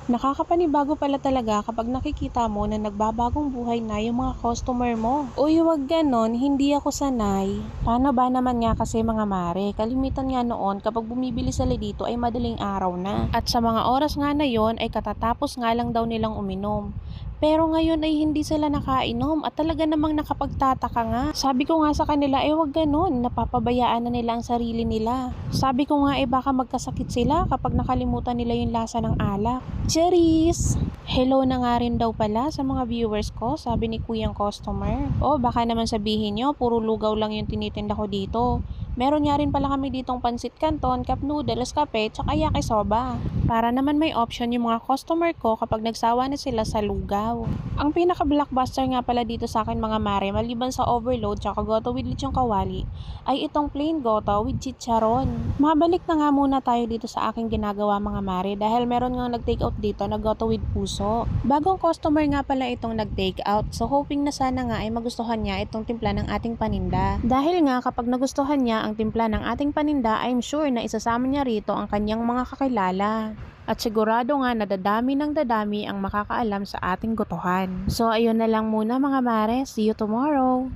Nakakapanibago pala talaga kapag nakikita mo na nagbabagong buhay na yung mga customer mo. Uy, wag ganon, hindi ako sanay. Paano ba naman nga kasi mga mare? Kalimitan nga noon kapag bumibili sila dito ay madaling araw na. At sa mga oras nga na yon ay katatapos nga lang daw nilang uminom. Pero ngayon ay hindi sila nakainom at talaga namang nakapagtataka nga. Sabi ko nga sa kanila, wag ganon, napapabayaan na nila ang sarili nila. Sabi ko nga baka magkasakit sila kapag nakalimutan nila yung lasa ng alak. Cheris! Hello na nga rin daw pala sa mga viewers ko, sabi ni kuyang customer. Baka naman sabihin nyo, puro lugaw lang yung tinitinda ko dito. Meron nga rin pala kami ditong pansit canton, cup noodles, kape, tsaka yakisoba. Para naman may option yung mga customer ko kapag nagsawa na sila sa lugaw. Ang pinaka-blockbuster nga pala dito sa akin mga mare, maliban sa overload tsaka goto with lechong kawali, ay itong plain goto with chicharon. Mabalik na nga muna tayo dito sa aking ginagawa mga mare dahil meron nga nag-take out dito na goto with puso. Bagong customer nga pala itong nag-take out, so hoping na sana nga ay magustuhan niya itong timpla ng ating paninda. Dahil nga kapag nagustuhan niya ang timpla ng ating paninda, I'm sure na isasama niya rito ang kanyang mga kakilala. At sigurado nga na dadami ng dadami ang makakaalam sa ating gotohan. So ayun na lang muna mga mare, see you tomorrow!